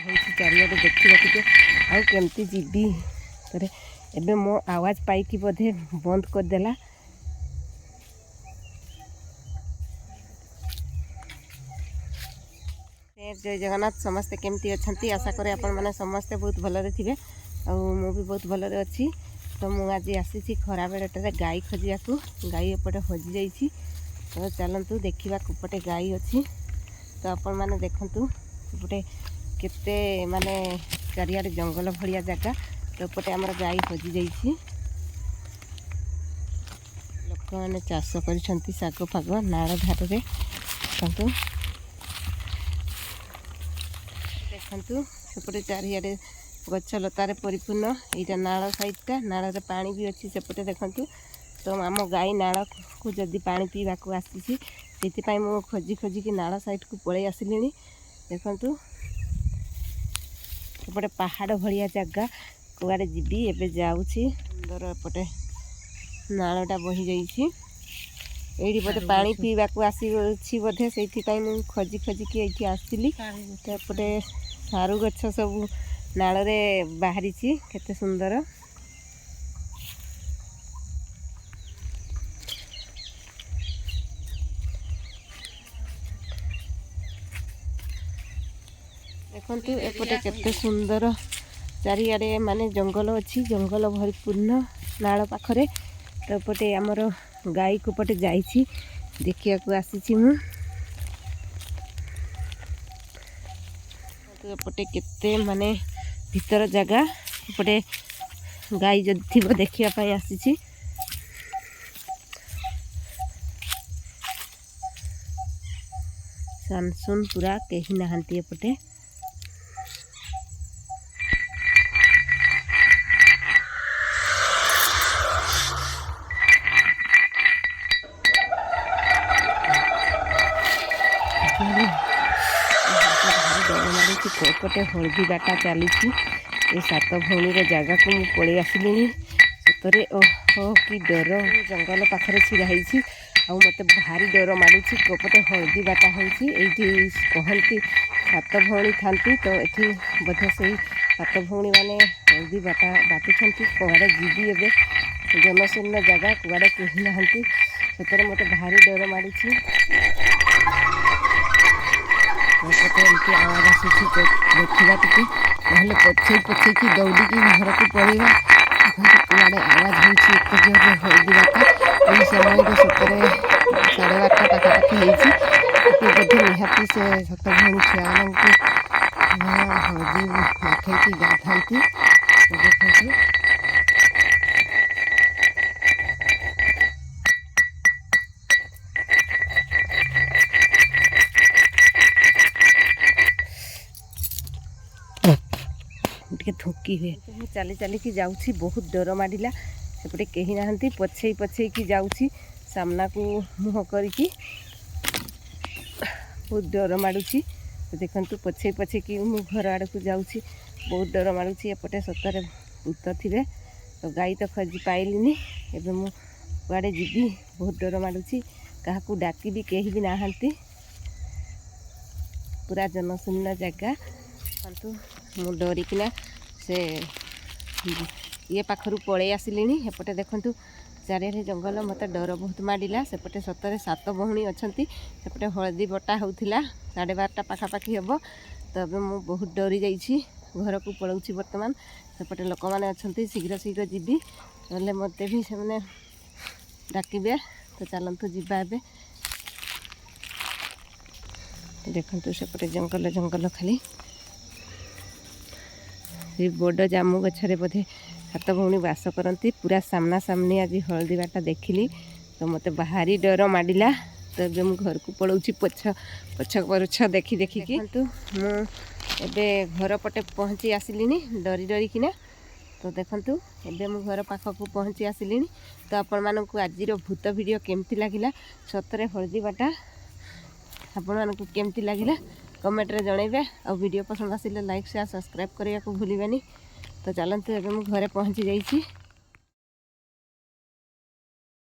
चारियाडे देखा टे आमती जीवी एबे मो आवाज पाई बोधे बंद करदेला। जय जगन्नाथ समस्ते केमती अच्छी आशा करे आपण मैंने समस्ते बहुत भलरे थे मु भी बहुत भलरे अच्छी। तो मुझे आसी खरा बेलटे गाई खोजा को गाई एपटे हजि जाइए। तो चलतु देखा कोपटे गाई अच्छी। तो आपण मैंने देखु सेपटे केते माने चारियाडे जंगल भलिया जगह। तो एपटे आमर गाई हजि जाइए। लोक मैंने चाष कर शाग फाग नाड़ धारे देखु देखु सेपटे चारियाडे गछ लतार परिपूर्ण। यहाँ नाल साइडटा नाल पानी भी अच्छी सेपटे देखु। तो आम गाई नाल को जदि पानी पीवा को आसी से मु खोजी खोजिकी नाल साइड को पलि आसिली। देखु सेपटे पहाड़ भलिया जगह कुआड़े जीवी एबे जाऊँगी। सुंदर एपटे नालटा बही जाइए। ये बोधे पानी पीवा को आसी बोधे से मुझे खोजी खोजिकी ये आसली। तो एपटे सारू गछ सब नाल बाहरी केते सुंदर। देखु एपटे केते सुंदर चारियाडे माने जंगल अच्छी जंगल भरपूर्ण नाल पाखरे। तो एपटे आमर गाई को पटे जाइए देखा को आसी मु। तो एपटे केते माने भीतर जगह एपटे गाई जदि थी देखापी आसी। सानसुन पूरा कहीं नहांती एपटे। कोपटे हलदी बाटा चली सात भौणी जगह को मुझे पलि आसिली। सतरे ओहो कि डर जंगल पाखे छिड़ा होती मत भारी डर माड़ी। कोपटे हलदी बाटा होती कहती सात भौणी था। तो ये बोधे से सात भौणी मैंने हलदी बाटा बाटुं कड़े जीवी एवं जनशून्य जगह कड़े कहीं नहांती सतरे मत भारी डर माड़ी। एमती आवाज आसूसी देखा टी ना पछे पछेकी दौड़ी की घर को पड़ेगा। कड़े आवाज होर हलदी बाटा यही समय सतरे 12:30 पाखापाखि होती बोधे निहाती से सत भौणी छुआ मान हलदी माखी गाधाती। देखु टे थोकी हुए चली चली जाऊँगी बहुत डर माड़ा। सेपटे कहीं नहांती पछे पछे की जाऊँगी सामना को मुँह करके बहुत डर माड़ुची। तो देखु पछे पछे कि मु घर आड़ को जाऊँगी बहुत डर माड़ुची। एपटे सतरे भूत थे। तो गाई तो खोजी पाइलिनी एवं मु कुआड़े जीवी बहुत डर माड़ुची। क्या डाकी भी कहीं भी नहांती पूरा जनशून्य जगह। परंतु मु डरिकिना से ये पाखर पलि आसिली। एपटे देखु चारियाडे जंगल मत डर बहुत माड़ा। सेपटे सतरे सात भौणी अच्छा सेपटे हलदी बटा होता 12:30 पाखापाखि हम। तो अब मु बहुत डरी जाइए घर को पलाऊँगी बर्तमान। सेपटे लोक मैंने अच्छा शीघ्र शीघ्र जीवी ना मत भी से डाकिबे। तो चलतु जीवा ए। देखु सेपटे जंगल जंगल खाली बड़ जामु गछरे बोधे सात भौणी बास करती पूरा सामना सामनी आज हलदी बाटा देखिली। तो मत भारी डर माड़ा। तो ये मु घर को पलाऊँगी पछ पछ पछ देखी देखिकी। तो मुझे घर पटे पहुँची आसिली डरी डरिकिना। तो देखु एबे मु घर पाख को पहुँची आसिली। तो आपण मानक आज भूत वीडियो केमती लगिला सतरे हलदी बाटा आपण मानक केमती लगिला कमेंट रे जणैबे। आ वीडियो पसंद आसिले लाइक शेयर सब्सक्राइब करने को भूलिबेनी। तो चलते एबे मु घरे पहुँची जाइए।